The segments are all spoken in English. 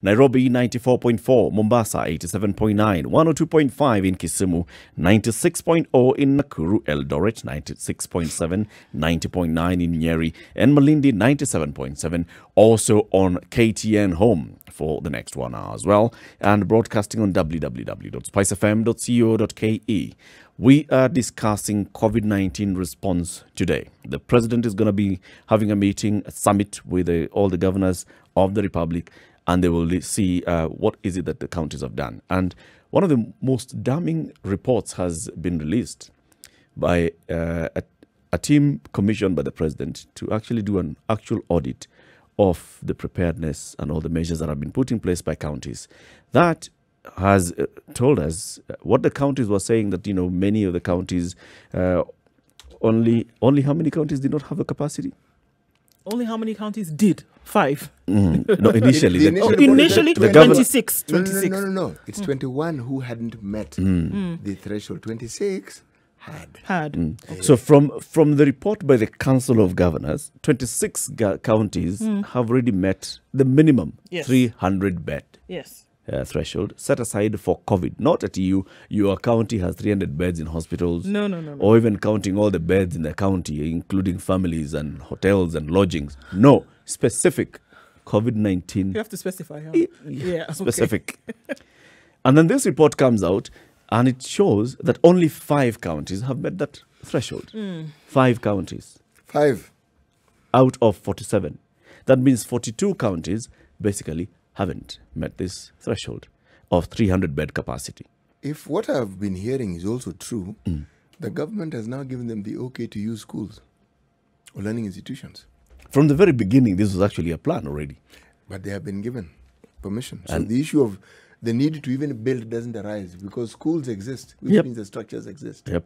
Nairobi 94.4, Mombasa 87.9, 102.5 in Kisumu, 96.0 in Nakuru, Eldoret 96.7, 90.9 in Nyeri, and Malindi 97.7, also on KTN Home for the next 1 hour as well, and broadcasting on www.spicefm.co.ke. We are discussing COVID-19 response today. The president is going to be having a meeting, a summit with all the governors of the republic, and they will see what is it that the counties have done. And one of the most damning reports has been released by a team commissioned by the president to actually do an actual audit of the preparedness and all the measures that have been put in place by counties. That has told us what the counties were saying, that, you know, many of the counties, only how many counties did not have the capacity? Only how many counties did? 5. No, initially. Initially, 26. 26. No. It's 21 who hadn't met the threshold. 26 had. So from the report by the Council of Governors, 26 counties have already met the minimum 300 bed threshold set aside for COVID. Not that your county has 300 beds in hospitals. No. Or even counting all the beds in the county, including families and hotels and lodgings. No, specific COVID-19. You have to specify. Huh? Yeah, specific. And then this report comes out, and it shows that only 5 counties have met that threshold. 5 counties. 5 out of 47. That means 42 counties basically haven't met this threshold of 300 bed capacity. If what I've been hearing is also true, the government has now given them the okay to use schools or learning institutions. From the very beginning, this was actually a plan already. But they have been given permission. So the issue of the need to even build doesn't arise because schools exist, which means the structures exist. Yep.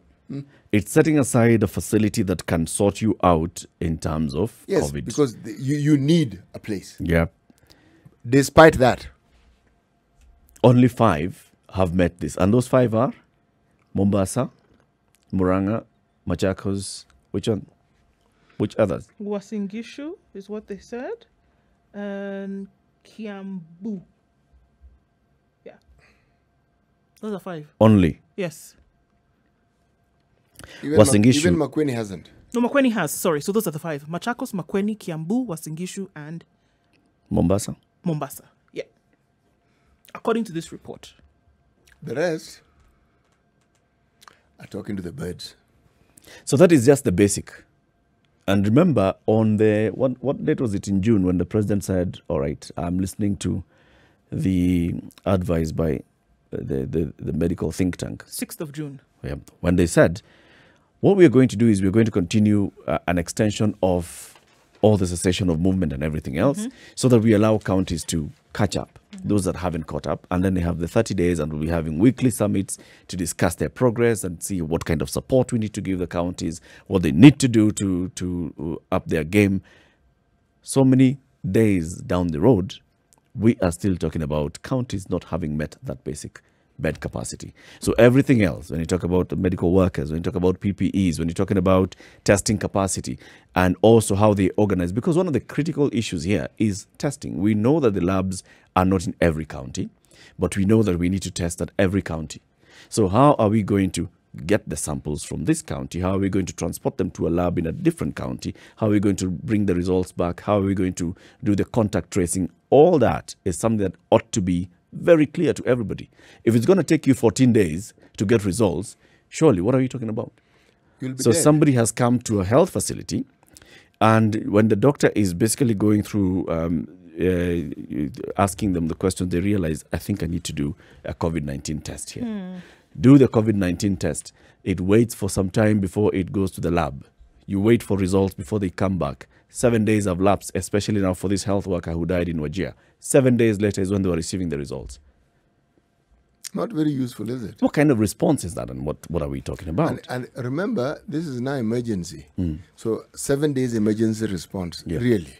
It's setting aside a facility that can sort you out in terms of COVID. Yes, because you need a place. Yep. Despite that, only 5 have met this. And those 5 are Mombasa, Murang'a, Machakos, which one? Which others? Uasin Gishu is what they said. And Kiambu. Yeah. Those are 5. Only? Yes. Even Makueni hasn't. No, Makueni has. Sorry. So those are the 5. Machakos, Makueni, Kiambu, Uasin Gishu, and Mombasa. Yeah. According to this report. The rest are talking to the birds. So that is just the basic. And remember, on the what date was it in June when the president said, all right, I'm listening to the advice by the medical think tank. 6th of June. Yeah. When they said, what we are going to do is we're going to continue an extension of all the cessation of movement and everything else so that we allow counties to catch up, those that haven't caught up. And then they have the 30 days and we'll be having weekly summits to discuss their progress and see what kind of support we need to give the counties, what they need to do to up their game. So many days down the road, we are still talking about counties not having met that basic bed capacity. So everything else, when you talk about medical workers, when you talk about PPEs, when you're talking about testing capacity, and also how they organize, because one of the critical issues here is testing. We know that the labs are not in every county, but we know that we need to test at every county. So how are we going to get the samples from this county? How are we going to transport them to a lab in a different county? How are we going to bring the results back? How are we going to do the contact tracing? All that is something that ought to be very clear to everybody. If it's going to take you 14 days to get results, surely what are you talking about? So dead. Somebody has come to a health facility, and when the doctor is basically going through asking them the questions, they realize, I think I need to do a COVID-19 test here. Do the COVID-19 test. It waits for some time before it goes to the lab. You wait for results before they come back. 7 days have lapsed, especially now for this health worker who died in Wajir. 7 days later is when they were receiving the results. Not very useful, is it? What kind of response is that, and what are we talking about? And remember, this is now emergency. So 7 days emergency response, really.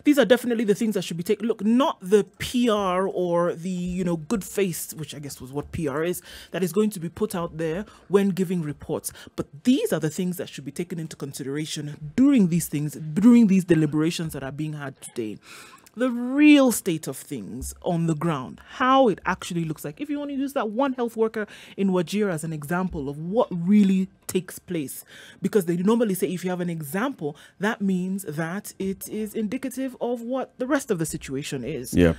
These are definitely the things that should be taken. Look, not the PR or the, good face, which I guess was what PR is, that is going to be put out there when giving reports. But these are the things that should be taken into consideration during these deliberations that are being had today. the real state of things on the ground, how it actually looks like. If you want to use that one health worker in Wajir as an example of what really takes place, because they normally say if you have an example, that means that it is indicative of what the rest of the situation is. Yeah.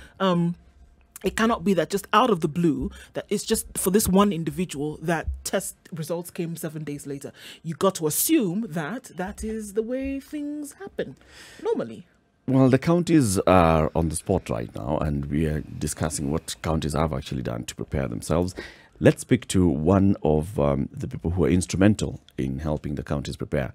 It cannot be that just out of the blue, that it's just for this one individual that test results came 7 days later. You got to assume that that is the way things happen normally. Well, the counties are on the spot right now, and we are discussing what counties have actually done to prepare themselves. Let's speak to one of the people who are instrumental in helping the counties prepare,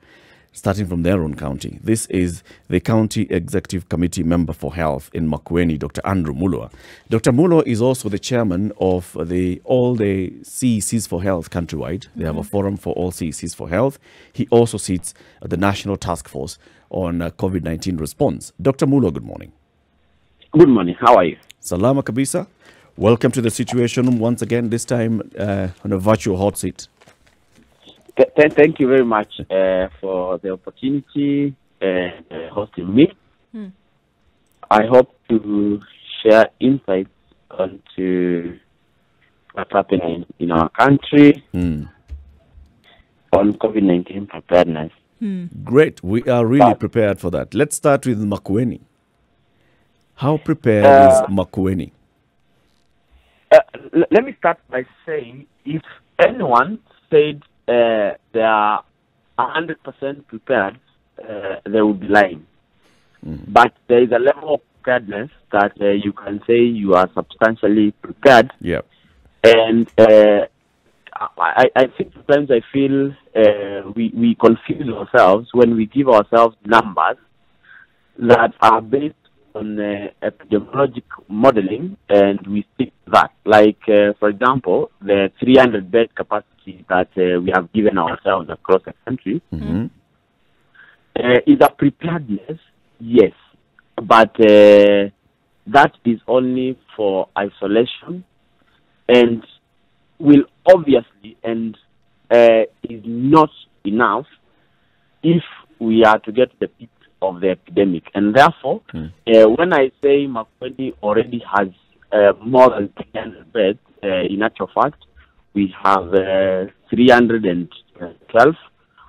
starting from their own county. This is the County Executive Committee Member for Health in Makueni, Dr. Andrew Mulwa. Dr. Mulwa is also the chairman of all the CECs for Health countrywide. They have a forum for all CECs for Health. He also sits at the National Task Force on COVID-19 response. Dr. Mulwa, good morning. Good morning. How are you? Salama kabisa. Welcome to the situation once again, this time on a virtual hot seat. Thank you very much for the opportunity hosting me. I hope to share insights onto what's happening in our country on COVID-19 preparedness. Great. We are really prepared for that. Let's start with Makueni. How prepared is Makueni? Let me start by saying, if anyone said they are 100% prepared, they would be lying. But there is a level of preparedness that you can say you are substantially prepared. Yeah. And I think sometimes I feel we confuse ourselves when we give ourselves numbers that are based on epidemiologic modeling, and we stick to that. Like, for example, the 300 bed capacity that we have given ourselves across the country is a preparedness, yes, but that is only for isolation, and will obviously and is not enough if we are to get the peak of the epidemic. And therefore, when I say Makueni already has more than 300 beds, in actual fact, we have 312,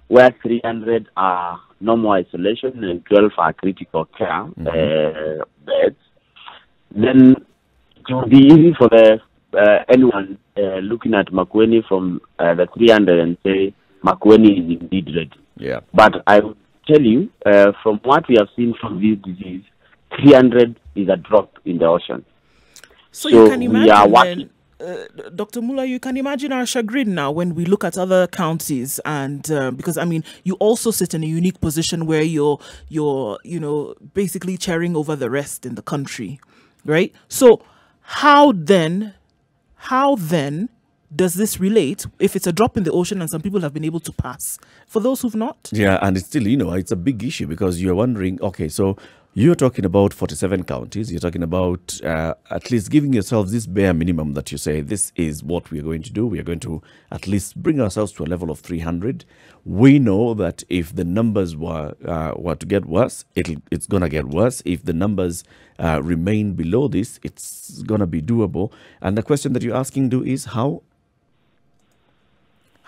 where 300 are normal isolation and 12 are critical care beds. Then it will be easy for anyone looking at Makueni from the 300 and say Makueni is indeed ready. Yeah. But I would tell you, from what we have seen from this disease, 300 is a drop in the ocean. So you can imagine, Dr. Mulwa, you can imagine our chagrin now when we look at other counties, and because I mean, you also sit in a unique position where you're basically chairing over the rest in the country, right? So how then does this relate if it's a drop in the ocean and some people have been able to pass? For those who've not? Yeah, and it's still, it's a big issue because you're wondering, okay, so you're talking about 47 counties. You're talking about at least giving yourselves this bare minimum that you say, this is what we're going to do. We are going to at least bring ourselves to a level of 300. We know that if the numbers were to get worse, it's going to get worse. If the numbers remain below this, it's going to be doable. And the question that you're asking is how?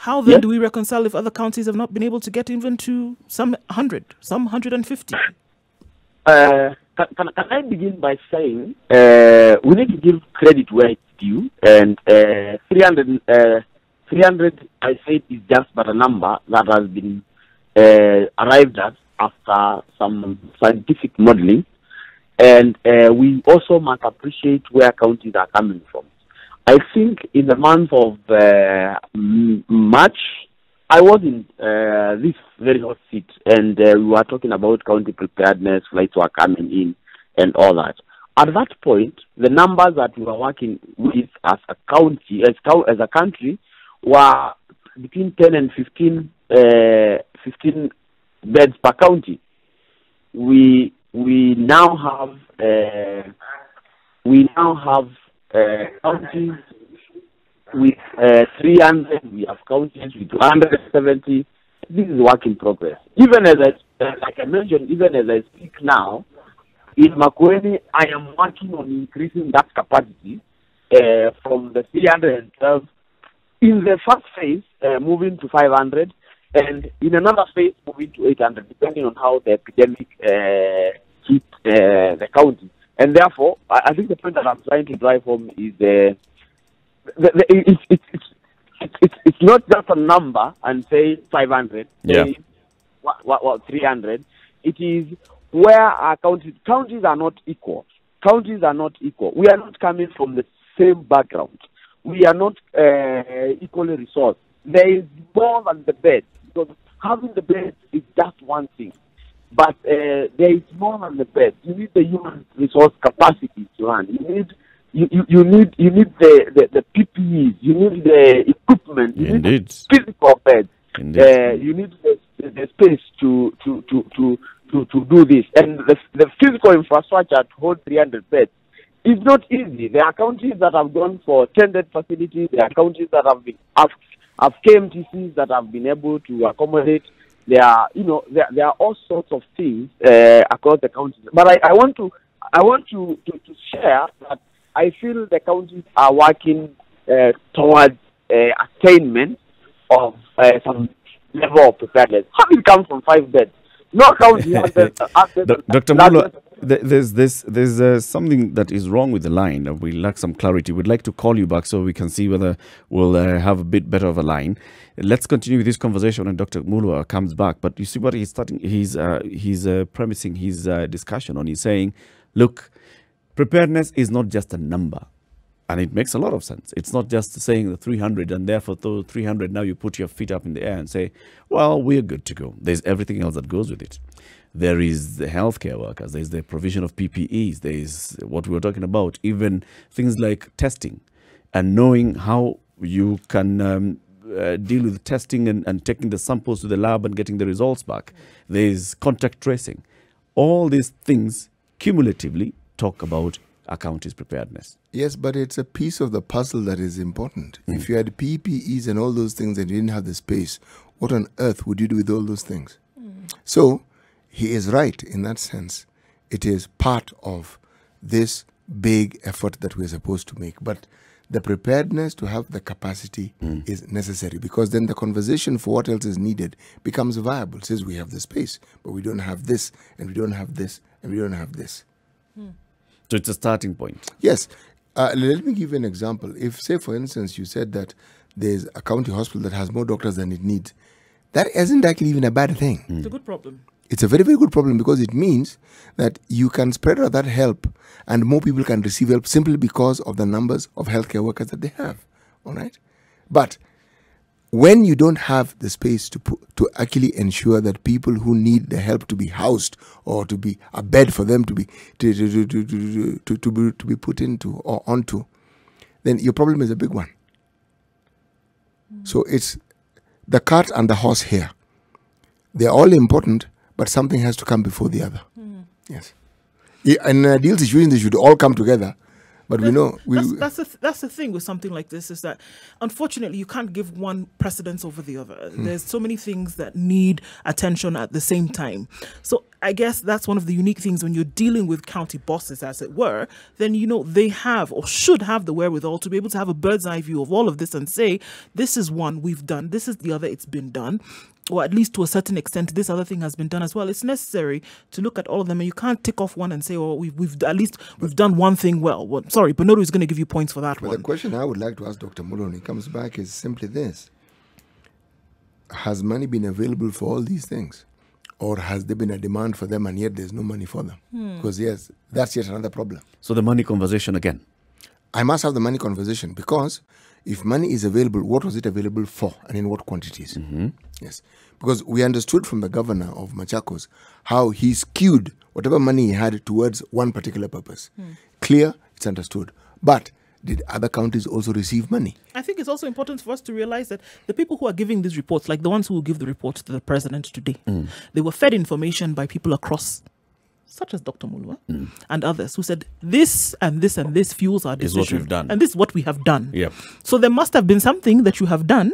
How then do we reconcile if other counties have not been able to get even to some 100, some 150? Can I begin by saying we need to give credit where it's due, and 300, I say, is just but a number that has been arrived at after some scientific modeling, and we also must appreciate where counties are coming from. I think in the month of March, I was in this very hot seat, and we were talking about county preparedness, flights were coming in, and all that. At that point, the numbers that we were working with as a county, as a country, were between 10 and 15 beds per county. We now have counties with 300, we have counties with 270. This is work in progress. Even as like I mentioned, even as I speak now, in Makueni, I am working on increasing that capacity from the 312 in the first phase, moving to 500, and in another phase, moving to 800, depending on how the epidemic hit the county. And therefore, I think the point that I'm trying to drive home is it's not just a number and say 500, say 300. It is where our counties are not equal. Counties are not equal. We are not coming from the same background. We are not equally resourced. There is more than the bed. Because having the bed is just one thing. But there is more than the bed. You need the human resource capacity to run. You need the PPEs. You need the equipment. You need physical beds. You need the space to do this. And the physical infrastructure to hold 300 beds is not easy. There are counties that have gone for tended facilities. There are counties that have KMTCs that have been able to accommodate. There are all sorts of things across the counties. But I want to share that I feel the counties are working towards attainment of some level of preparedness. Having come from 5 beds, no county has Dr. Mulwa, there's something that is wrong with the line. We lack some clarity. We'd like to call you back so we can see whether we'll have a bit better of a line. Let's continue with this conversation when Dr. Mulwa comes back. But you see what he's starting. He's premising his discussion on. He's saying, look, preparedness is not just a number. And it makes a lot of sense. It's not just saying the 300 and therefore those 300, now you put your feet up in the air and say, well, we're good to go. There's everything else that goes with it. There is the healthcare workers. There's the provision of PPEs. There's what we were talking about, even things like testing and knowing how you can deal with testing and taking the samples to the lab and getting the results back. There's contact tracing. All these things cumulatively talk about a county's preparedness. Yes, but it's a piece of the puzzle that is important. If you had PPEs and all those things and you didn't have the space, what on earth would you do with all those things? So he is right in that sense. It is part of this big effort that we're supposed to make. But the preparedness to have the capacity is necessary, because then the conversation for what else is needed becomes viable. It says we have the space, but we don't have this, and we don't have this, and we don't have this. So it's a starting point. Yes. Let me give you an example. If, say, for instance, you said that there's a county hospital that has more doctors than it needs, that isn't actually even a bad thing. It's a good problem. It's a very, very good problem, because it means that you can spread out that help and more people can receive help simply because of the numbers of healthcare workers that they have. All right? But when you don't have the space to actually ensure that people who need the help to be housed or to be a bed for them to be put into or onto, then your problem is a big one. So it's the cart and the horse here. They're all important, but something has to come before the other. Yes. In an ideal situation, they should all come together. But we know that's the thing with something like this, is that unfortunately you can't give one precedence over the other. There's so many things that need attention at the same time. So I guess that's one of the unique things when you're dealing with county bosses, as it were. Then they have or should have the wherewithal to be able to have a bird's eye view of all of this and say, this is one we've done, this is the other, it's been done. Or at least to a certain extent, this other thing has been done as well. It's necessary to look at all of them, and you can't tick off one and say, "Oh, we've done one thing well." Well, sorry, Bernardo is going to give you points for that one. The question I would like to ask Dr. Mulwa when he comes back is simply this: has money been available for all these things, or has there been a demand for them and yet there's no money for them? Because yes, that's yet another problem. So the money conversation again. I must have the money conversation, because if money is available, what was it available for and in what quantities? Yes. Because we understood from the governor of Machakos how he skewed whatever money he had towards one particular purpose. Clear, it's understood. But did other counties also receive money? I think it's also important for us to realize that the people who are giving these reports, like the ones who will give the report to the president today, they were fed information by people across, such as Dr. Mulwa and others, who said this and this and this fuels our decision. Is what we've done. And this is what we have done. Yep. So there must have been something that you have done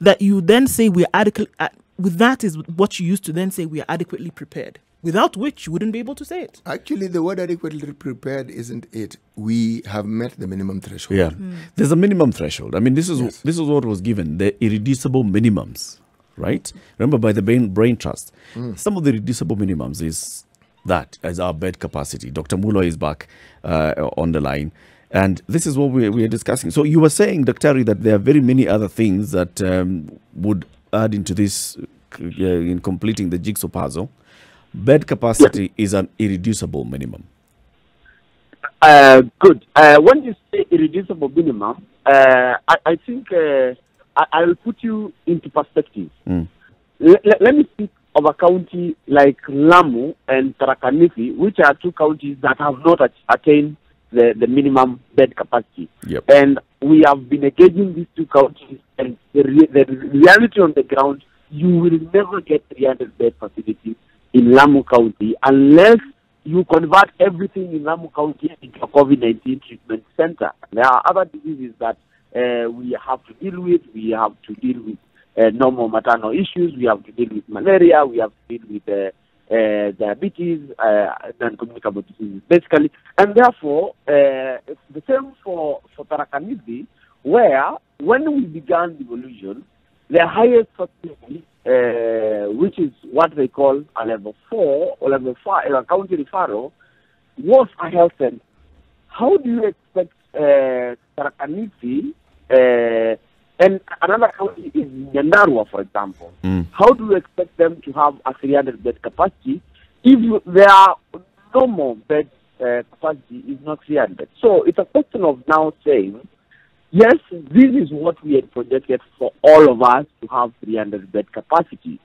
that you then say we're adequate. With that is what you used to then say we are adequately prepared. without which you wouldn't be able to say it. Actually, the word adequately prepared isn't it. We have met the minimum threshold. Yeah, there's a minimum threshold. I mean, this is what was given, the irreducible minimums, right? Remember, by the brain trust, some of the irreducible minimums is that as our bed capacity. Dr. Mulwa is back on the line, and this is what we are discussing. So you were saying, Dr. that there are very many other things that would add into this in completing the jigsaw puzzle. Bed capacity is an irreducible minimum. Good. When you say irreducible minimum, I think I'll put you into perspective. Let me speak of a county like Lamu and Tharaka Nithi, which are two counties that have not attained the minimum bed capacity. Yep. And we have been engaging these two counties, and the reality on the ground, you will never get 300 bed facilities in Lamu County unless you convert everything in Lamu County into a COVID-19 treatment center. There are other diseases that we have to deal with. We have to deal with normal maternal issues. We have to deal with malaria. We have to deal with diabetes, non-communicable diseases, basically. And therefore, it's the same for Tharaka Nithi, where when we began devolution, the highest facility, which is what they call a level 4 or level 5, a county referral, was a health center. How do you expect Tharaka Nithi and another county is Nyandarua, for example? How do you expect them to have a 300 bed capacity if their normal bed capacity is not 300? So it's a question of now saying, yes, this is what we had projected for all of us to have 300 bed capacity.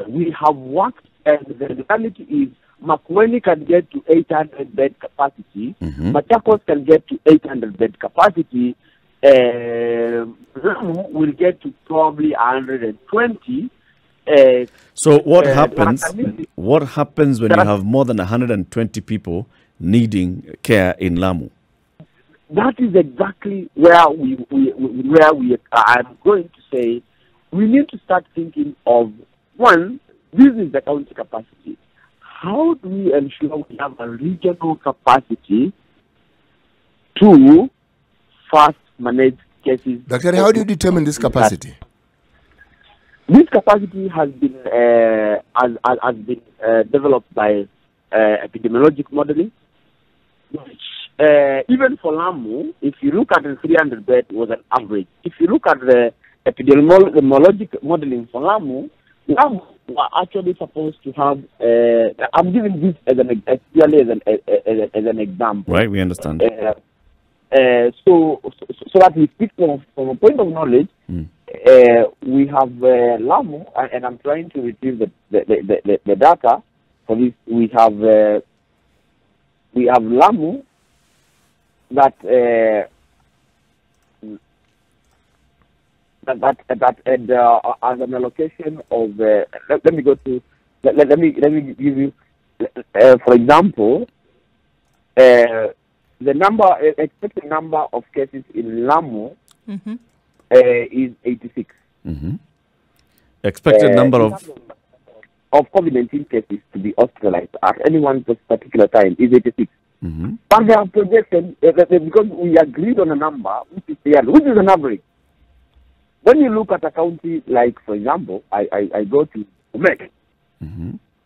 We have worked, and the reality is Makueni can get to 800 bed capacity, Machakos can get to 800 bed capacity, will get to probably 120. So what happens? What happens when you have more than 120 people needing care in Lamu? That is exactly where I'm going to say we need to start thinking of, one, this is the county capacity. How do we ensure we have a regional capacity to fast manage cases? Doctor, how do you determine this capacity? This capacity has been developed by epidemiologic modeling, which even for Lamu, if you look at the 300 bed, was an average. If you look at the epidemiologic modeling for Lamu were actually supposed to have. I'm giving this as as an example. Right, we understand. So that we speak from a point of knowledge. We have Lamu, and I'm trying to retrieve the data for this. We have Lamu that as an allocation of let me go to let me give you for example the expected number of cases in Lamu is 86. Expected number of COVID-19 cases to be hospitalized at any one particular time is 86. But they have projected because we agreed on a number which is an average. When you look at a county like, for example, I go to Bomet.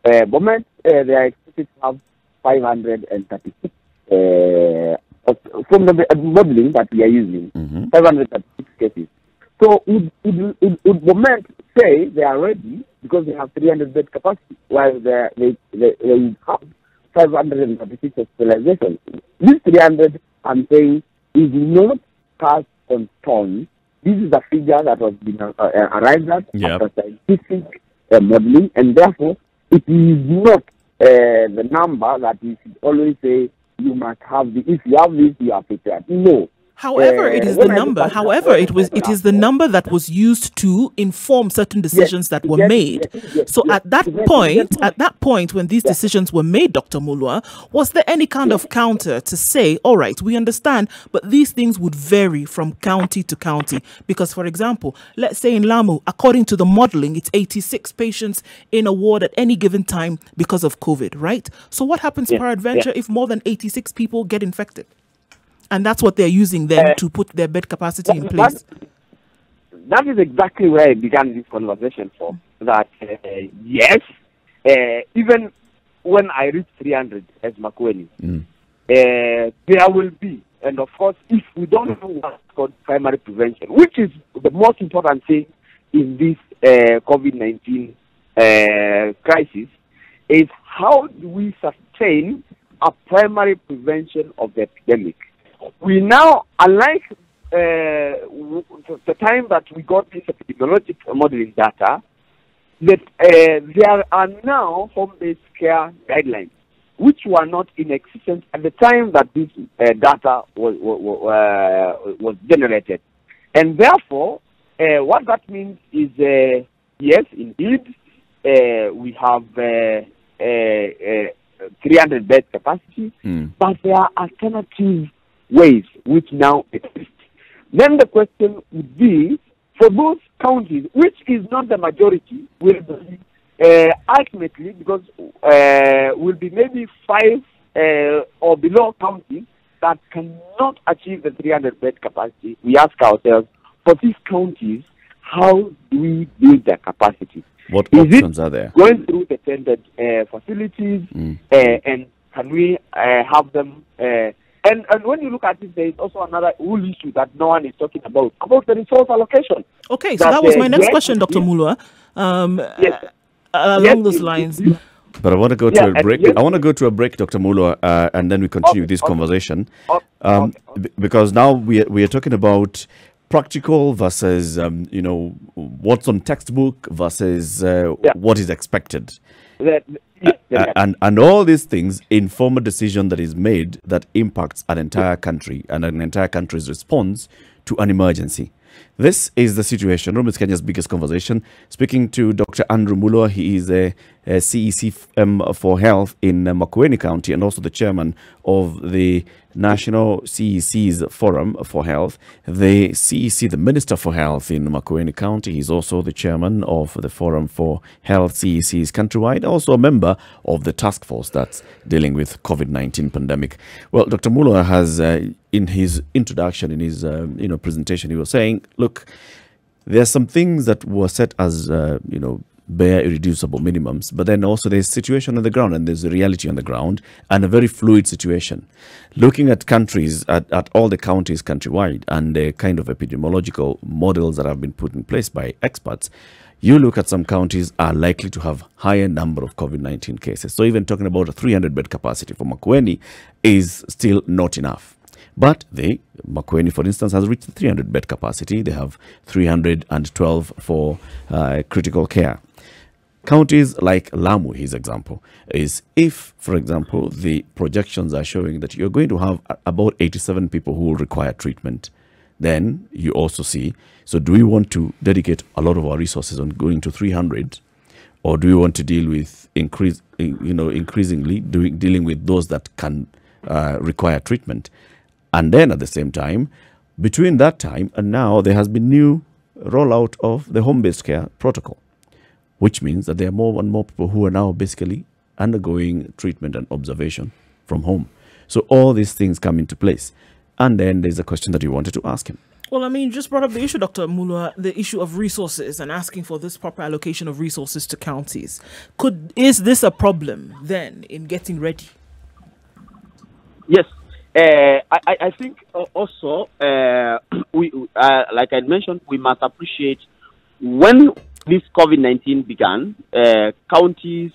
Bomet, they are expected to have 536 from the modeling that we are using, 536 cases. So would Bomet say they are ready because they have 300 bed capacity, while they have 536 hospitalizations? This 300, I'm saying, is not cast on stone. This is a figure that was been arrived at after scientific modeling, and therefore it is not the number that we should always say you must have. If you have this, you are prepared. No, However, it is the number. However, it is the number that was used to inform certain decisions that were made. So at that point, when these decisions were made, Dr. Mulwa, was there any kind of counter to say, all right, we understand, but these things would vary from county to county? Because, for example, let's say in Lamu, according to the modeling, it's 86 patients in a ward at any given time because of COVID, right? So what happens, peradventure, if more than 86 people get infected? And that's what they're using then to put their bed capacity in place. That is exactly where I began this conversation for. That, yes, even when I reach 300 as Makueni, there will be, and of course, if we don't know what's called primary prevention, which is the most important thing in this COVID-19 crisis, is how do we sustain a primary prevention of the epidemic? We now, unlike the time that we got this epidemiological modeling data, that there are now home-based care guidelines, which were not in existence at the time that this data was generated. And therefore, what that means is, yes, indeed, we have 300 bed capacity, but there are alternative ways which now exist. Then the question would be, for those counties, which is not the majority, will be ultimately, because will be maybe 5 or below counties that cannot achieve the 300 bed capacity. We ask ourselves, for these counties, how do we build their capacity? What options are there? Going through the tended facilities, and can we have them? And when you look at it, there is also another whole issue that no one is talking about the resource allocation. Okay, so that was my next question, Dr. Mulwa. Along those lines. But I want to go to a break. I want to go to a break, Dr. Mulwa, and then we continue this conversation. Because now we are talking about practical versus, what's on textbook versus what is expected. And all these things inform a decision that is made that impacts an entire country and an entire country's response to an emergency. This is the situation. Rome is Kenya's biggest conversation. Speaking to Dr. Andrew Mulwa, he is a CECM for Health in Makueni County and also the chairman of the National CEC's Forum for Health. The CEC, the Minister for Health in Makueni County, he's also the chairman of the Forum for Health CECs countrywide, also a member of the task force that's dealing with COVID-19 pandemic. Well, Dr. Mulwa has, in his introduction, in his presentation, he was saying, look, there are some things that were set as, bare irreducible minimums, but then also there's situation on the ground and there's a reality on the ground and a very fluid situation. Looking at countries, at all the counties countrywide and the kind of epidemiological models that have been put in place by experts, you look at some counties are likely to have higher number of COVID-19 cases. So even talking about a 300 bed capacity for Makueni is still not enough. But Makueni, for instance, has reached the 300 bed capacity. They have 312 for critical care. Counties like Lamu, his example, is if, for example, the projections are showing that you're going to have about 87 people who will require treatment, then you also see, so do we want to dedicate a lot of our resources on going to 300, or do we want to deal with increasingly dealing with those that can require treatment? And then at the same time, between that time and now, there has been new rollout of the home-based care protocol, which means that there are more and more people who are now basically undergoing treatment and observation from home. So all these things come into place. And then there's a question that you wanted to ask him. Well, I mean, you just brought up the issue, Dr. Mulwa, the issue of resources and asking for this proper allocation of resources to counties. Is this a problem then in getting ready? Yes. I think also, we like I mentioned, we must appreciate when this COVID-19 began, counties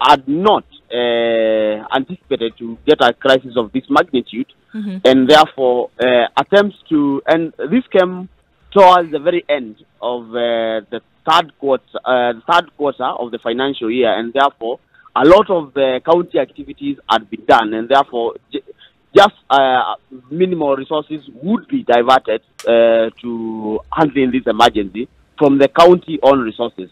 had not anticipated to get a crisis of this magnitude, and therefore attempts to, and this came towards the very end of the third quarter of the financial year, and therefore a lot of the county activities had been done, and therefore just minimal resources would be diverted to handling this emergency from the county-owned resources.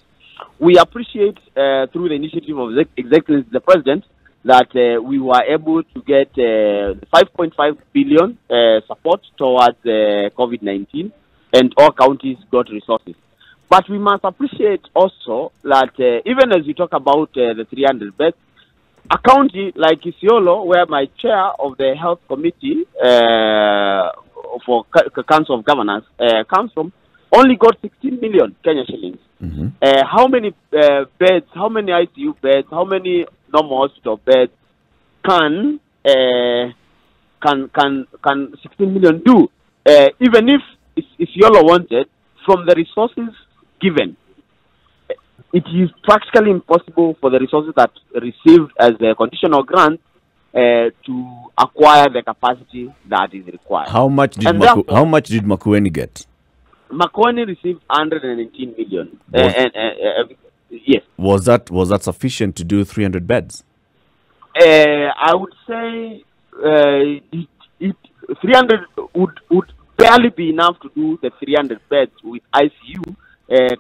We appreciate through the initiative of the President that we were able to get 5.5 billion support towards COVID-19, and all counties got resources. But we must appreciate also that even as we talk about the 300 beds, a county like Isiolo, where my chair of the health committee for Council of Governors comes from, only got 16 million Kenya shillings. Mm-hmm. How many beds, how many ICU beds, how many normal hospital beds can 16 million do? Even if Isiolo wanted, from the resources given, it is practically impossible for the resources that received as a conditional grant to acquire the capacity that is required. How much did Makueni get? Makueni received 118 million. Yes. Was that sufficient to do 300 beds? I would say 300 would barely be enough to do the 300 beds with ICU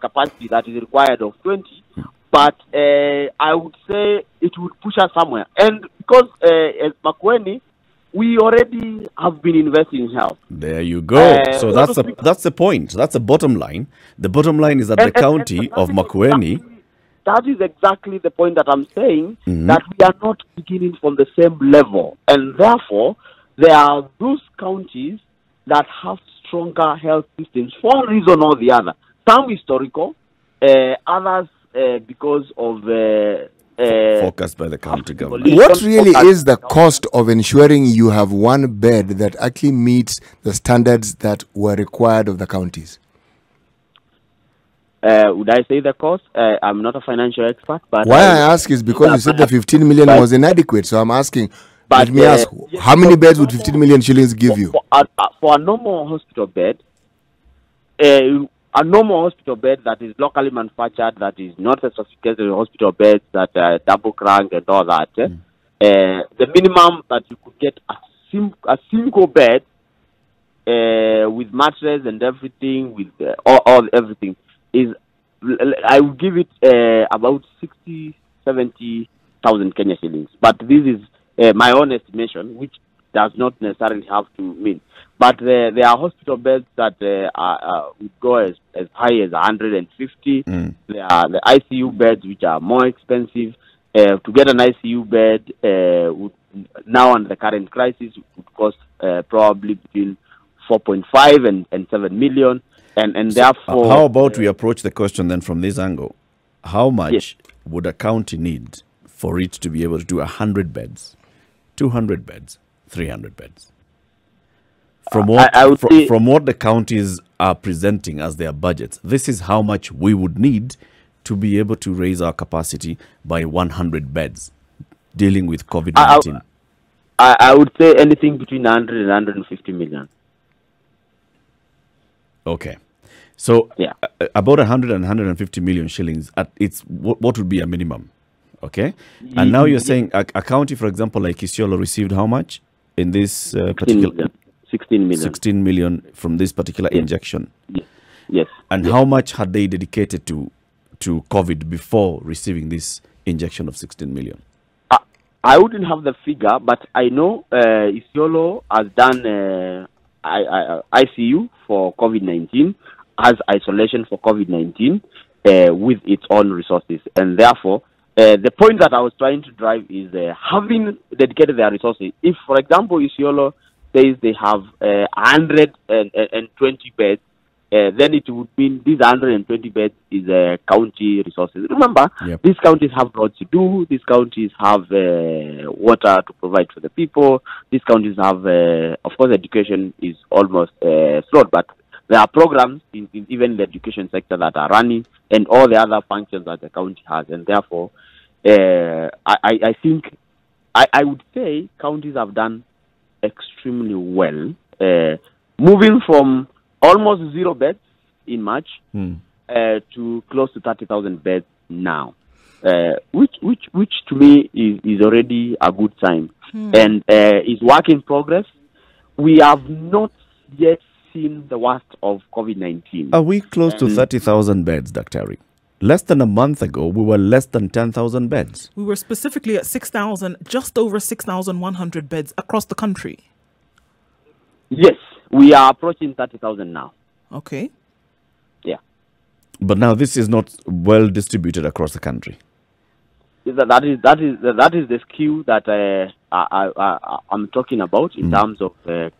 capacity that is required of 20. But I would say it would push us somewhere. And because as Makueni, we already have been investing in health. There you go. So that's the point. That's the bottom line. The bottom line is that the county of Makueni. That is exactly the point that I'm saying, that we are not beginning from the same level. And therefore, there are those counties that have stronger health systems for one reason or the other. Some historical, others because of focused by the county government. What really is the cost of ensuring you have one bed that actually meets the standards that were required of the counties? Would I say the cost? I'm not a financial expert, but why I ask is because you said the 15 million was inadequate. So I'm asking, let me ask, how many beds would 15 million shillings give you? For a normal hospital bed, a normal hospital bed that is locally manufactured, that is not a sophisticated hospital bed that double crank and all that, the minimum that you could get a single bed with mattress and everything, with all everything, is, I would give it about 60,000-70,000 Kenya shillings. But this is my own estimation, which does not necessarily have to mean. But there are hospital beds that would go as high as 150. There are the ICU beds, which are more expensive. To get an ICU bed now under the current crisis would cost probably between 4.5 and 7 million. And so therefore... how about we approach the question then from this angle? How much would a county need for it to be able to do 100 beds, 200 beds, 300 beds? From what, from what the counties are presenting as their budgets, this is how much we would need to be able to raise our capacity by 100 beds dealing with COVID-19. I would say anything between 100 and 150 million. Okay. So about 100 and 150 million shillings, it's what would be a minimum? Okay. And now you're saying a county, for example, like Isiolo received how much in this particular... 16 million. 16 million from this particular injection. Yes. And how much had they dedicated to COVID before receiving this injection of 16 million? I wouldn't have the figure, but I know Isiolo has done ICU for COVID-19, has isolation for COVID-19 with its own resources. And therefore, the point that I was trying to drive is having dedicated their resources. If, for example, Isiolo says they have 120 beds, then it would mean these 120 beds is county resources. Remember, these counties have roads to do, these counties have water to provide for the people, these counties have, of course, education is almost slowed, but there are programs in even the education sector that are running and all the other functions that the county has. And therefore, I think, I would say counties have done extremely well, moving from almost 0 beds in March to close to 30,000 beds now. which to me is already a good sign, and is work in progress. We have not yet seen the worst of COVID-19. Are we close to 30,000 beds, Dr. Ari? Less than a month ago, we were less than 10,000 beds. We were specifically at 6,000, just over 6,100 beds across the country. Yes, we are approaching 30,000 now. Okay. Yeah. But now this is not well distributed across the country. That is the skew that I'm talking about in terms of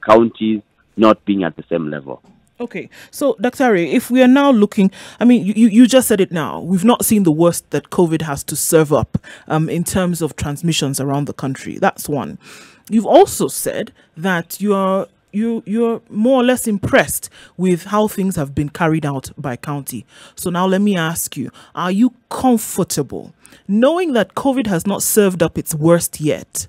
counties not being at the same level. Okay, so Dr. Ari, if we are now looking, I mean, you just said it now, we've not seen the worst that COVID has to serve up in terms of transmissions around the country. That's one. You've also said that you're more or less impressed with how things have been carried out by county. So now let me ask you, are you comfortable knowing that COVID has not served up its worst yet,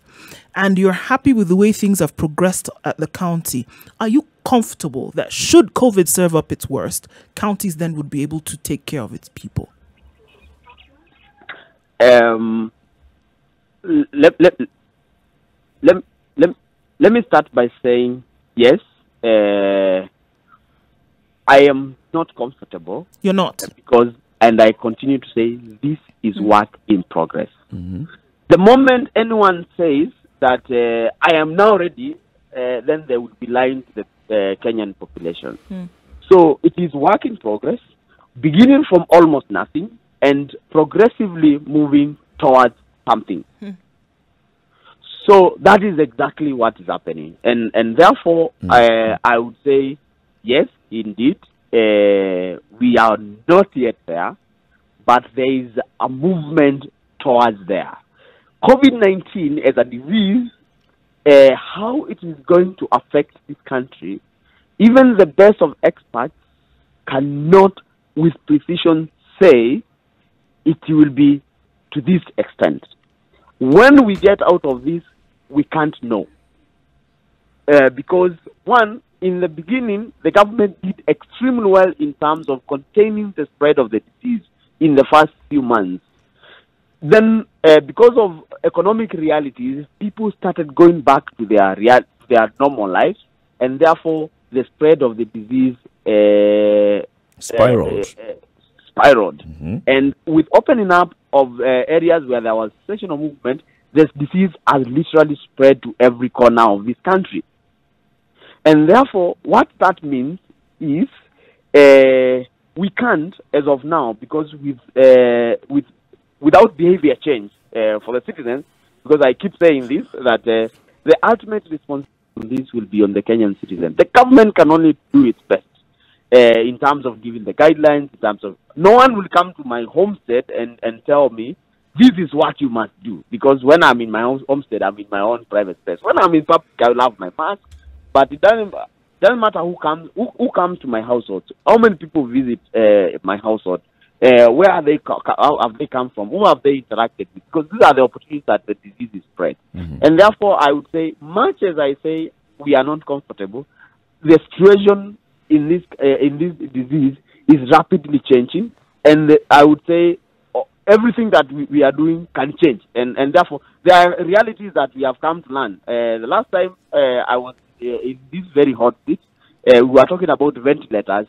and you're happy with the way things have progressed at the county? Are you comfortable that should COVID serve up its worst, counties then would be able to take care of its people? Let me start by saying yes. I am not comfortable. You're not, because, and I continue to say, this is work in progress. The moment anyone says that I am now ready, then they would be lying to the Kenyan population. So it is work in progress, beginning from almost nothing and progressively moving towards something. So that is exactly what is happening. And therefore, I would say, yes, indeed, we are not yet there, but there is a movement towards there. COVID-19 as a disease, how it is going to affect this country, even the best of experts cannot with precision say it will be to this extent. When we get out of this, we can't know. Because, one, in the beginning, the government did extremely well in terms of containing the spread of the disease in the first few months. Then, because of economic realities, people started going back to their normal lives, and therefore the spread of the disease spiraled. And with opening up of areas where there was cessation of movement, this disease has literally spread to every corner of this country. And therefore, what that means is we can't, as of now, because without behavior change for the citizens, because I keep saying this, that the ultimate responsibility on this will be on the Kenyan citizen. The government can only do its best in terms of giving the guidelines, in terms of no one will come to my homestead and tell me, this is what you must do. Because when I'm in my homestead, I'm in my own private space. When I'm in public, I will have my mask. But it doesn't matter who comes to my household. How many people visit my household? Where are they? How have they come from? Who have they interacted with? Because these are the opportunities that the disease is spread. And therefore, I would say, much as I say we are not comfortable, the situation in this disease is rapidly changing, and I would say everything that we are doing can change, and therefore there are realities that we have come to learn. The last time I was in this very hot seat, we were talking about ventilators,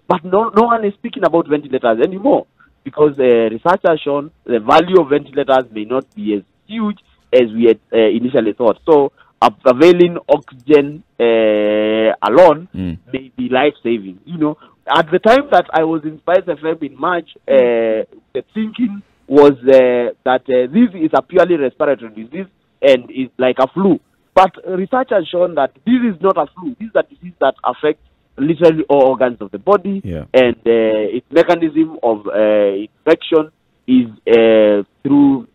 but no one is speaking about ventilators anymore, because research has shown the value of ventilators may not be as huge as we had initially thought. So prevailing oxygen alone may be life-saving. You know, at the time that I was in Spice FM in March, the thinking was that this is a purely respiratory disease and is like a flu. But research has shown that this is not a flu. This is a disease that affects literally all organs of the body, and its mechanism of infection is through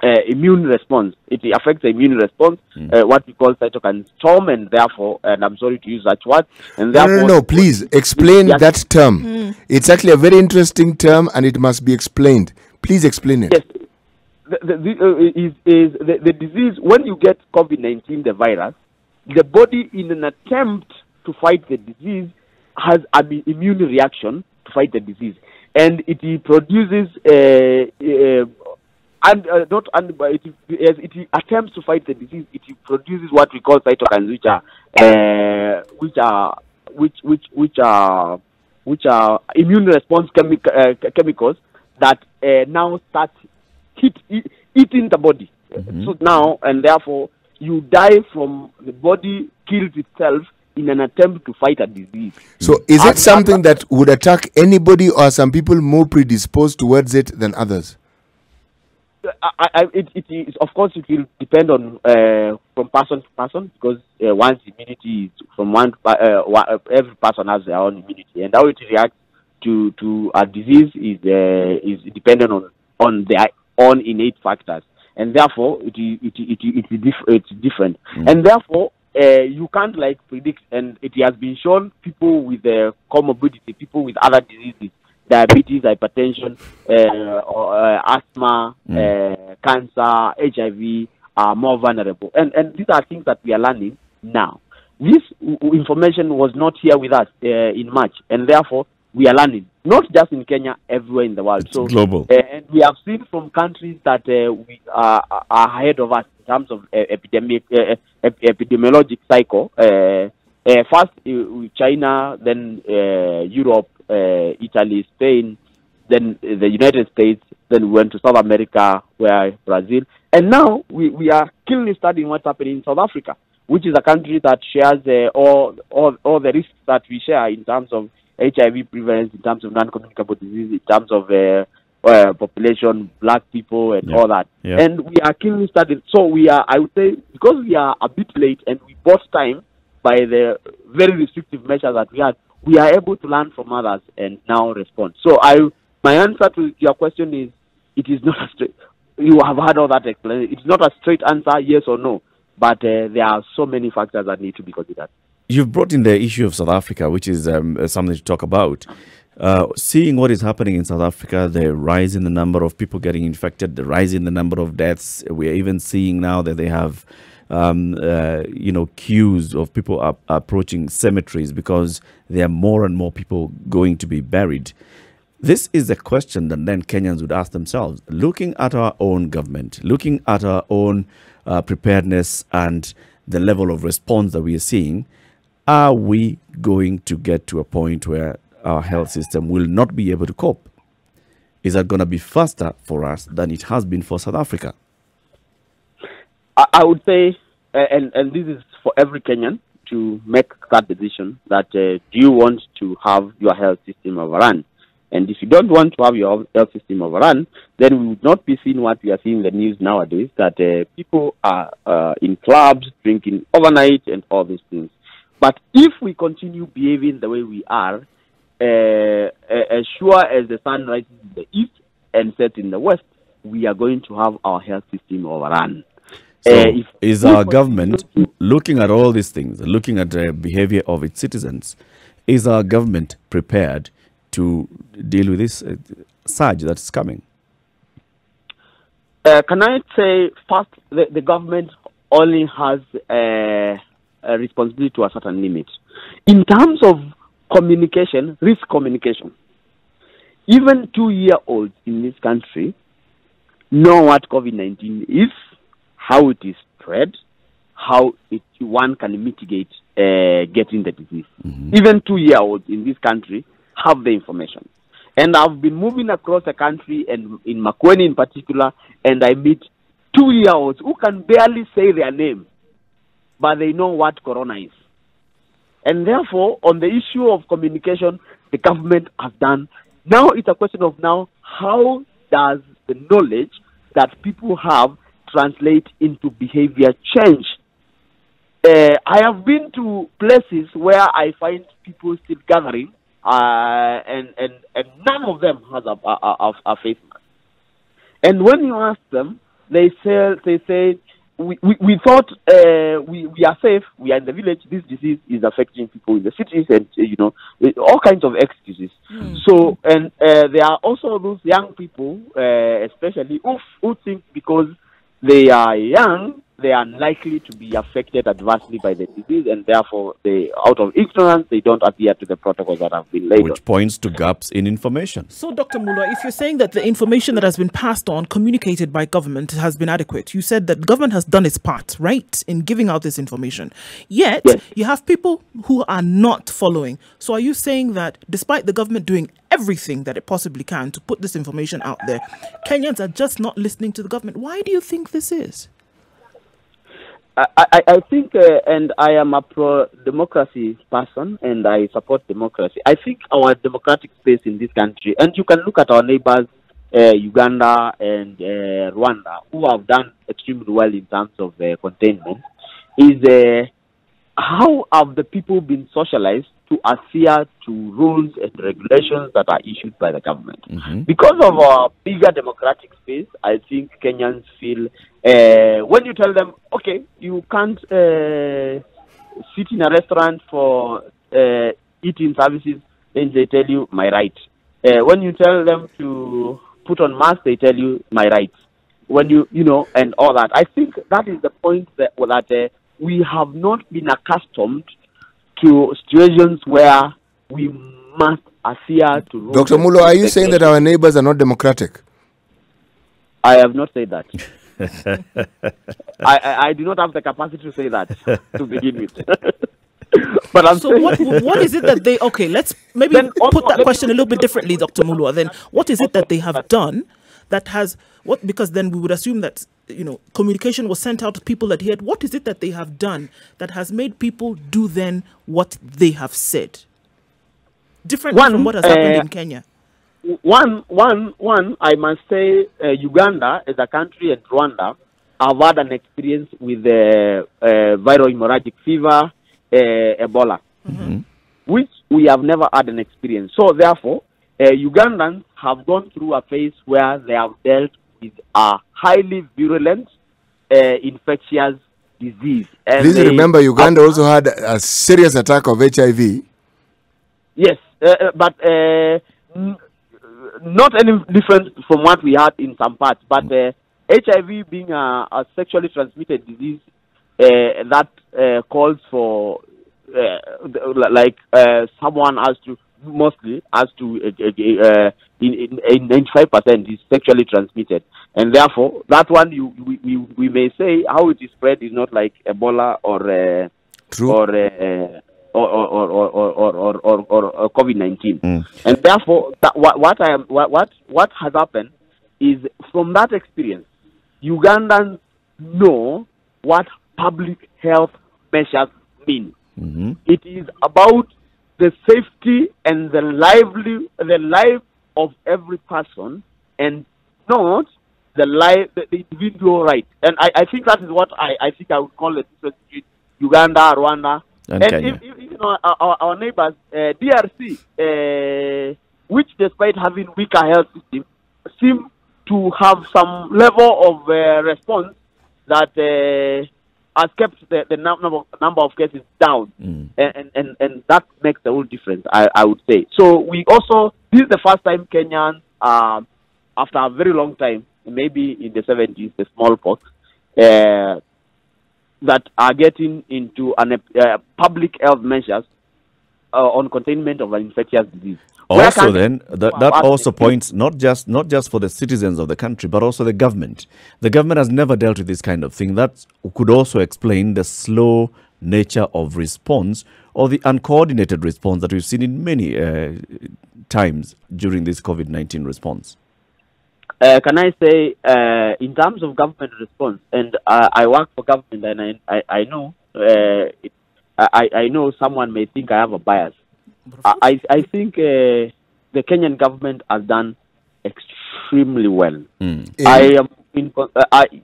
immune response. It affects the immune response, what we call cytokine storm, and therefore, and I'm sorry to use that word, and therefore... No, please, explain that term. It's actually a very interesting term, and it must be explained. Please explain it. Yes. The disease, when you get COVID-19, the virus, the body, in an attempt to fight the disease, has an immune reaction to fight the disease. and it produces not antibodies. It attempts to fight the disease. It produces what we call cytokines, which are immune response chemicals that now start eating the body. So now, and therefore, you die from the body kills itself in an attempt to fight a disease. So is it something that would attack anybody, or are some people more predisposed towards it than others? It is, of course, it will depend on from person to person, because one's immunity is from every person has their own immunity, and how it reacts to a disease is dependent on their own innate factors, and therefore it's different, and therefore you can't like predict. And it has been shown people with comorbidity, people with other diseases, diabetes, hypertension, asthma, cancer, HIV, are more vulnerable. And these are things that we are learning now. This information was not here with us in March, and therefore we are learning, not just in Kenya, everywhere in the world. It's global. And we have seen from countries that we are ahead of us in terms of epidemiologic cycle. First China, then Europe, Italy, Spain, then the United States, then we went to South America, where Brazil, and now we are keenly studying what's happening in South Africa, which is a country that shares all the risks that we share in terms of HIV prevalence, in terms of non-communicable disease, in terms of population, black people, and all that. Yeah. And we are keenly studying. So we are, I would say, because we are a bit late and we bought time by the very restrictive measures that we had, we are able to learn from others and now respond. So my answer to your question is, it is not a straight, you have had all that explanation. It's not a straight answer, yes or no, but there are so many factors that need to be considered. You've brought in the issue of South Africa, which is something to talk about. Seeing what is happening in South Africa, the rise in the number of people getting infected, the rise in the number of deaths. We are even seeing now that they have queues of people approaching cemeteries because there are more and more people going to be buried. This is the question that then Kenyans would ask themselves, looking at our own government, looking at our own preparedness and the level of response that we are seeing. Are we going to get to a point where our health system will not be able to cope? Is that going to be faster for us than it has been for South Africa? I would say, and this is for every Kenyan to make that decision, that do you want to have your health system overrun? And if you don't want to have your health system overrun, then we would not be seeing what we are seeing in the news nowadays, that people are in clubs, drinking overnight and all these things. But if we continue behaving the way we are, as sure as the sun rises in the east and sets in the west, we are going to have our health system overrun. So is our government, looking at all these things, looking at the behavior of its citizens, is our government prepared to deal with this surge that's coming? Can I say, first, the government only has a responsibility to a certain limit. In terms of communication, risk communication, even 2-year-olds in this country know what COVID-19 is, how it is spread, how one can mitigate getting the disease. Even 2-year-olds in this country have the information. And I've been moving across the country, and in Makueni in particular, and I meet 2-year-olds who can barely say their name, but they know what corona is. And therefore, on the issue of communication, the government has done. Now it's a question of how does the knowledge that people have translate into behavior change? I have been to places where I find people still gathering, and none of them has a face mask. And when you ask them, they say we thought we are safe. We are in the village. This disease is affecting people in the cities, and all kinds of excuses. So, and there are also those young people, especially who think because they are young, they are unlikely to be affected adversely by the disease, and therefore, out of ignorance, they don't adhere to the protocols that have been laid on. Which points to gaps in information. So, Dr. Mulwa, if you're saying that the information that has been passed on, communicated by government, has been adequate, you said that government has done its part, right, in giving out this information. Yet, Yes. you have people who are not following. So are you saying that despite the government doing everything that it possibly can to put this information out there, Kenyans are just not listening to the government? Why do you think this is? I think, and I am a pro-democracy person, and I support democracy. I think our democratic space in this country, and you can look at our neighbors, Uganda and Rwanda, who have done extremely well in terms of containment, is how have the people been socialized to adhere to rules and regulations that are issued by the government. Because of our bigger democratic space, I think Kenyans feel when you tell them, okay, you can't sit in a restaurant for eating services, then they tell you, my right. When you tell them to put on mask, they tell you, my right. When you know, and all that. I think that is the point that we have not been accustomed to situations where we must adhere to rules. Dr. Mulwa, are you saying that our neighbors are not democratic? I have not said that. I do not have the capacity to say that to begin with. But I'm so what is it that they, okay, let's maybe put that question a little bit differently, Dr. Mulwa. Then what is it that they have done that has, because then we would assume that, communication was sent out to people that heard. What is it that they have done that has made people do then what they have said? Different from what has happened in Kenya. One, I must say, Uganda as a country and Rwanda have had an experience with viral hemorrhagic fever, Ebola, which we have never had an experience. So therefore, Ugandans have gone through a phase where they have dealt with a highly virulent infectious disease. And Please remember, Uganda also had a serious attack of HIV. Yes, but not any different from what we had in some parts. But HIV being a sexually transmitted disease that calls for someone mostly has to in 95% is sexually transmitted, and therefore that one we may say how it is spread is not like Ebola or COVID-19, and therefore what has happened is from that experience, Ugandans know what public health measures mean. It is about the safety and the life of every person, and not the individual right. And I think that is what I think I would call the difference between Uganda, Rwanda, and even our neighbors, DRC, which despite having weaker health system, seem to have some level of response that has kept the number of cases down, and that makes the whole difference, I would say. So this is the first time Kenyans, after a very long time, maybe in the 70s, the smallpox, that are getting into public health measures on containment of an infectious disease. Also, then that also points not just for the citizens of the country, but also the government. The government has never dealt with this kind of thing. That could also explain the slow nature of response or the uncoordinated response that we've seen in many times during this COVID-19 response. Can I say, in terms of government response, and I work for government, and I know I know someone may think I have a bias. I think the Kenyan government has done extremely well. I am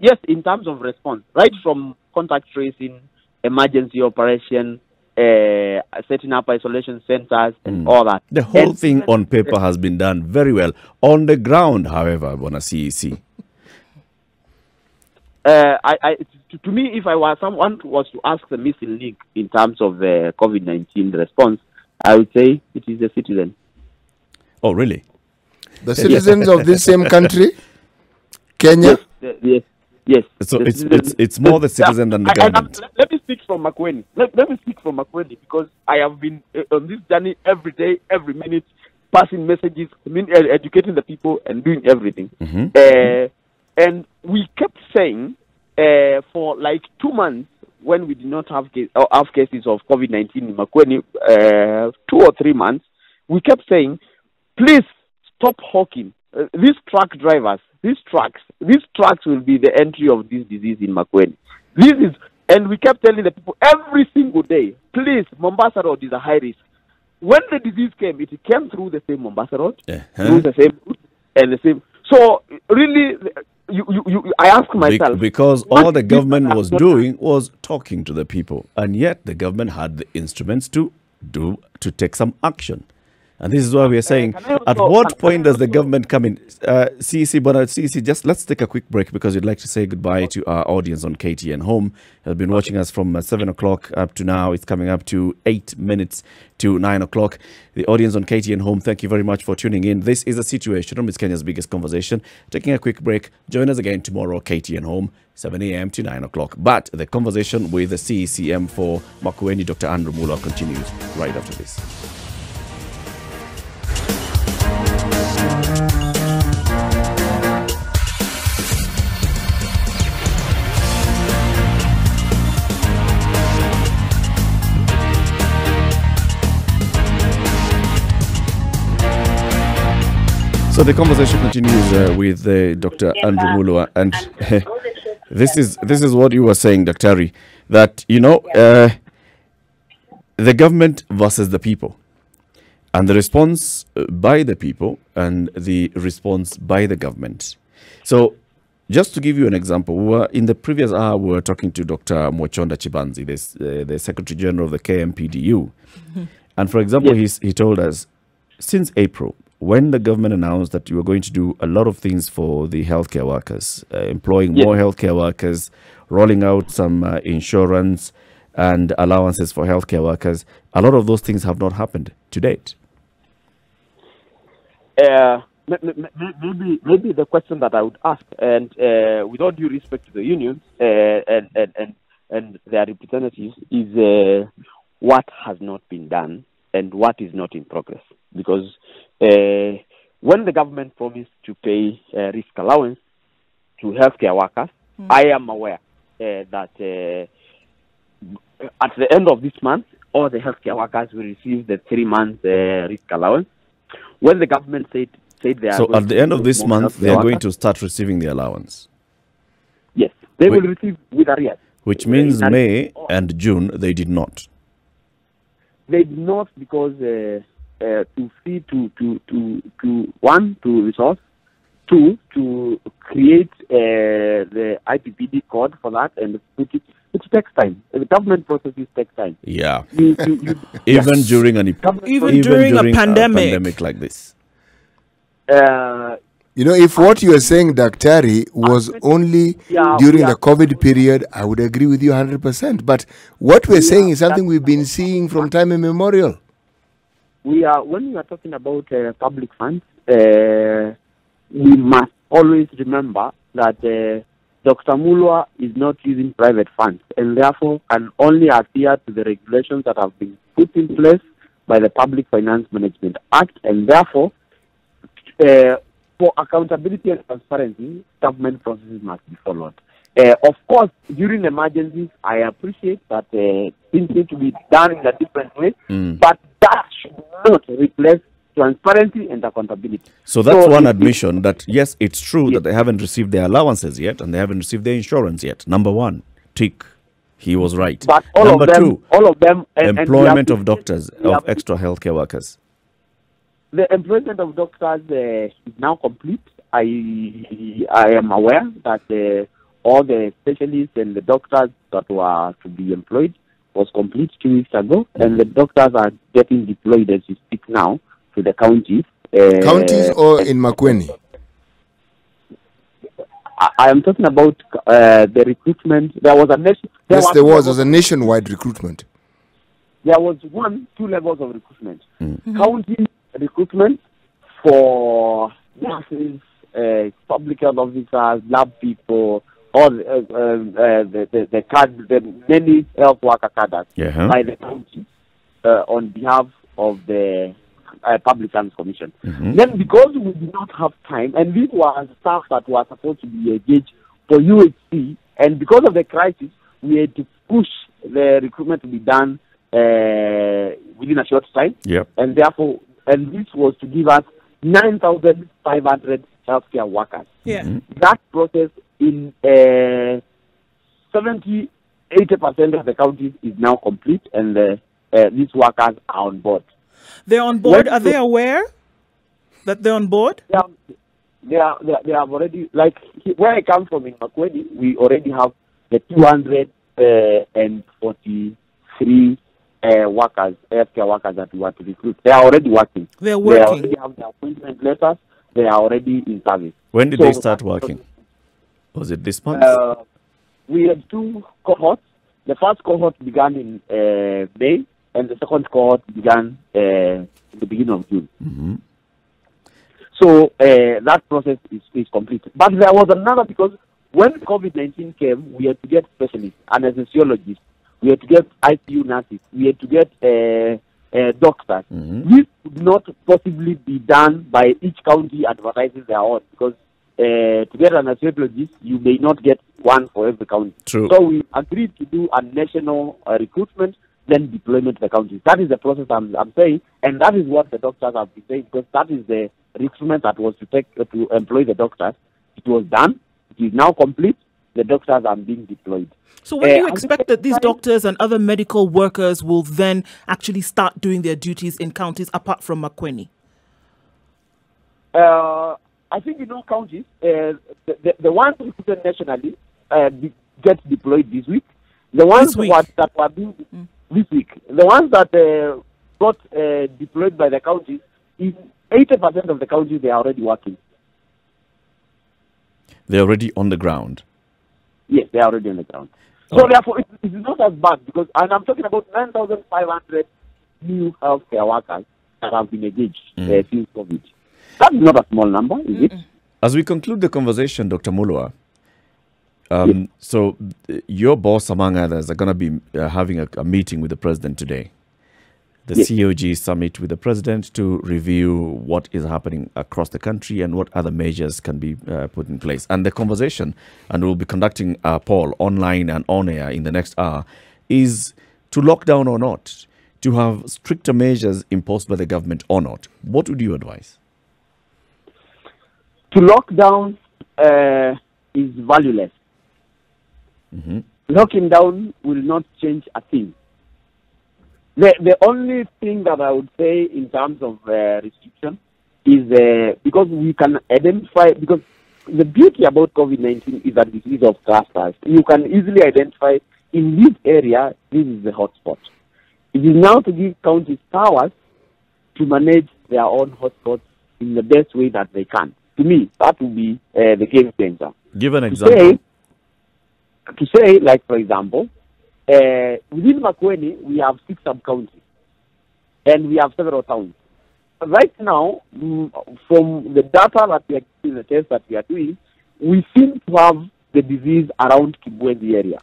yes, in terms of response, right from contact tracing, emergency operation, setting up isolation centers, and all that. The whole thing on paper has been done very well. On the ground, however, on a CEC. To me, if I was someone was to ask the missing link in terms of the COVID-19 response, I would say it is the citizen. Oh, really? The citizens of this same country, Kenya? Yes. Yes. So The it's citizen- it's more the citizen than the government. Let me speak from Makueni. Let me speak from Makueni, because I have been on this journey every day, every minute, passing messages, educating the people, and doing everything. And we kept saying for like 2 months, when we did not have cases of COVID-19 in Makueni, 2 or 3 months, we kept saying, please stop hawking. These truck drivers, these trucks will be the entry of this disease in Makueni. And we kept telling the people every single day, please, Mombasa Road is a high risk. When the disease came, it came through the same Mombasa Road, through the same route, and the same. So really, I ask myself, because all the government was doing was talking to the people, and yet the government had the instruments to take some action. And this is why we are saying, at what point does the government come in? CEC, just let's take a quick break, because we'd like to say goodbye to our audience on KTN Home. They've been watching us from 7 o'clock up to now. It's coming up to 8 minutes to 9 o'clock. The audience on KTN Home, thank you very much for tuning in. This is The Situation Room. It's Kenya's biggest conversation. Taking a quick break. Join us again tomorrow, KTN Home, 7 a.m. to 9 o'clock. But the conversation with the CECM for Makueni, Dr. Andrew Mulwa, continues right after this. So the conversation continues with Dr. Andrew Mulwa, and this is what you were saying, Dr. Ari, that the government versus the people, and the response by the people and the response by the government. So just to give you an example, in the previous hour we were talking to Dr. Mwachonda Chibanzi, the Secretary General of the KMPDU, and for example, he told us since April, when the government announced that you were going to do a lot of things for the healthcare workers, employing more healthcare workers, rolling out some insurance and allowances for healthcare workers, a lot of those things have not happened to date. Maybe the question that I would ask, and with all due respect to the unions and their representatives, is what has not been done and what is not in progress. Because when the government promised to pay risk allowance to healthcare workers, I am aware that at the end of this month, all the healthcare workers will receive the 3-month risk allowance. When the government said they are... So at the end of this month, they are going to start receiving the allowance? Yes, they will receive with arrears. Which means May and June, they did not. They did not, because... to resource, 2 to create the IPPD code for that, and it takes time. The government processes take time. Yeah, even during a pandemic like this. If what you are saying, Daktari, was only during the COVID period, I would agree with you 100%. But what we're saying is something we've been seeing from time immemorial. When we are talking about public funds, we must always remember that Dr. Mulwa is not using private funds, and therefore can only adhere to the regulations that have been put in place by the Public Finance Management Act, and therefore, for accountability and transparency, government processes must be followed. Of course, during emergencies, I appreciate that things need to be done in a different way, but that should not replace transparency and accountability. So that's one admission that, yes, it's true that they haven't received their allowances yet and they haven't received their insurance yet. Number one, tick. He was right. But Number two, all of them, employment of doctors, of extra healthcare workers. The employment of doctors is now complete. I am aware that all the specialists and the doctors that were to be employed was complete 2 weeks ago, and the doctors are getting deployed as we speak now to the counties. Counties or in Makueni? I am talking about the recruitment. There was a nationwide recruitment. There was 2 levels of recruitment. County recruitment for nurses, public health officers, lab people, all the card, the many health worker cadres by the county on behalf of the Public Service Commission. Then, because we did not have time, and these were staff that were supposed to be engaged for UHC, and because of the crisis, we had to push the recruitment to be done within a short time. And therefore, and this was to give us 9,500 healthcare workers. That process in 70-80% of the counties is now complete, and these workers are on board. They're on board. Are they aware that they're on board? They have already, like where I come from in Makueni, we already have the 243 workers, healthcare workers that we want to recruit. They are already working. They're working. They already have their appointment letters. They are already in service. When did they start working? Was it this month? We had 2 cohorts. The first cohort began in May, and the second cohort began in the beginning of June. So that process is complete. But there was another, because when COVID-19 came, we had to get specialists, anesthesiologists, we had to get ICU nurses, we had to get doctors. This could not possibly be done by each county advertising their own, because to get an anesthesiologist, you may not get one for every county. True. So we agreed to do a national recruitment, then deployment to the counties. That is the process I'm saying, and that is what the doctors have been saying, because that is the recruitment that was to employ the doctors. It was done. It is now complete. The doctors are being deployed. So when do you expect that these doctors and other medical workers will then actually start doing their duties in counties apart from Makueni? I think in all counties, the ones recruited nationally get deployed this week. The ones that were being this week, the ones that got deployed by the counties, in 80% of the counties, they are already working. They're already on the ground. Yes, they are already on the ground. So therefore, it is not as bad, because, and I'm talking about 9,500 new healthcare workers that have been engaged since COVID. That's not a small number, is it? As we conclude the conversation, Dr. Mulwa, so your boss, among others, are going to be having a meeting with the president today. The COG summit with the president to review what is happening across the country and what other measures can be put in place. And the conversation, and we'll be conducting a poll online and on air in the next hour, is to lock down or not, to have stricter measures imposed by the government or not. What would you advise? To lock down is valueless. Locking down will not change a thing. The only thing that I would say in terms of restriction is because we can identify, because the beauty about COVID-19 is that disease of clusters. You can easily identify in this area, this is the hotspot. It is now to give counties powers to manage their own hotspots in the best way that they can. To me, that would be the game changer. Give an example. To say, like, for example, within Makueni, we have 6 sub-counties, and we have several towns. Right now, from the data that we are doing, the tests that we are doing, we seem to have the disease around Kibwezi area.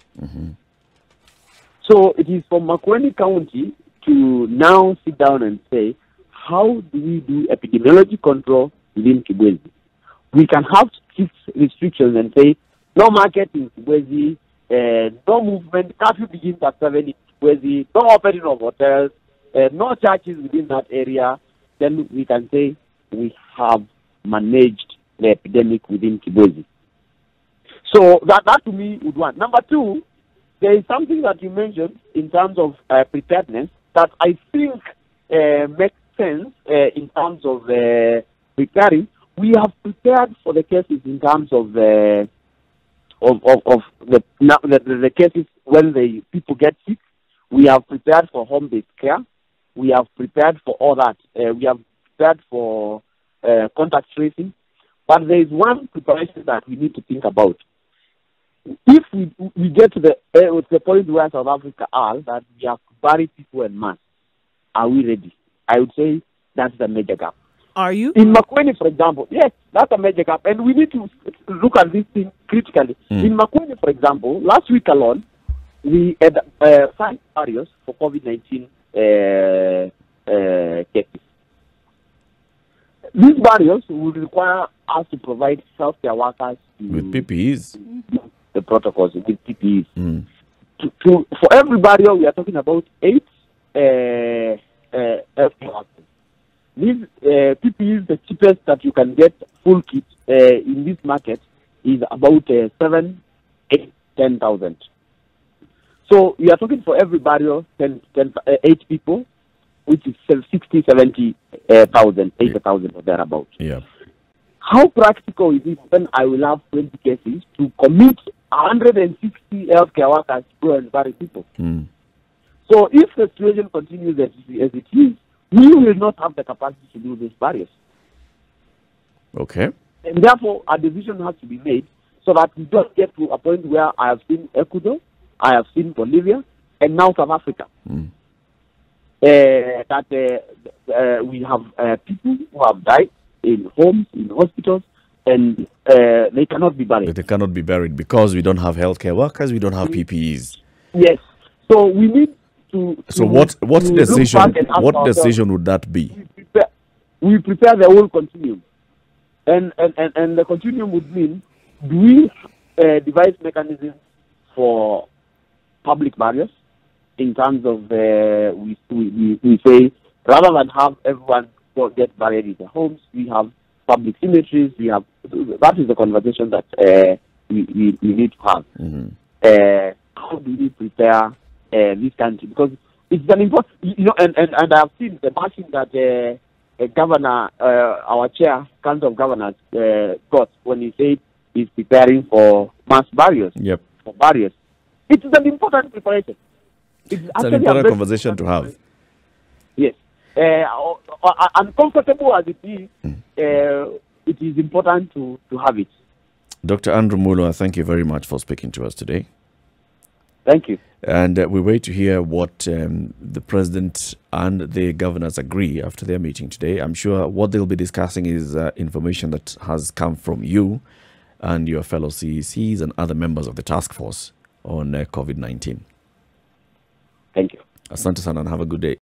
So it is for Makueni County to now sit down and say, how do we do epidemiology control within Kibwezi? We can have strict restrictions and say, no market in Kibwezi, no movement, curfew begins at 7 in Kibwezi, no opening of hotels, no churches within that area. Then we can say we have managed the epidemic within Kibwezi. So that to me would one. Number 2, there is something that you mentioned in terms of preparedness that I think makes sense in terms of preparing. We have prepared for the cases in terms of the cases when the people get sick. We have prepared for home-based care. We have prepared for all that. We have prepared for contact tracing. But there is one preparation that we need to think about. If we get to the point where South Africa are, that we have to bury people en masse, are we ready? I would say that's the major gap. Are you? In Makueni, for example, yes, that's a major gap, and we need to look at this thing critically. In Makueni, for example, last week alone, we had 5 barriers for COVID-19 cases. These barriers would require us to provide healthcare workers With PPEs. the protocols with PPEs. For every barrier, we are talking about 8 healthcare workers. These PPEs, the cheapest that you can get full kit in this market is about 7, 8, 10,000. So we are talking for every barrier 8 people, which is 60, 70,000, 80,000 or thereabout. Yeah. How practical is it when I will have 20 cases to commit 160 healthcare workers to go and bury people? So if the situation continues as it is, we will not have the capacity to do these barriers. Okay. And therefore, a decision has to be made so that we don't get to a point where I have seen Ecuador, I have seen Bolivia, and now South Africa. That we have people who have died in homes, in hospitals, and they cannot be buried. But they cannot be buried because we don't have healthcare workers, we don't have PPEs. Yes. So we need to. So what decision would that be? We prepare the whole continuum, and the continuum would mean, do we devise mechanisms for public barriers in terms of we say, rather than have everyone get buried in their homes, we have public cemeteries. That is the conversation that we need to have. How do we prepare this country? Because it's an important, and I've seen the bashing that governor, our chair, Council of Governors, got when he said he's preparing for mass barriers. Yep. For barriers. It is an important preparation. It's an important conversation to have. Yes. Uncomfortable as it is, it is important to have it. Dr. Andrew Mulwa, thank you very much for speaking to us today. Thank you. And we wait to hear what the president and the governors agree after their meeting today. I'm sure what they'll be discussing is information that has come from you and your fellow CECs and other members of the task force on COVID-19. Thank you. Asante sana and have a good day.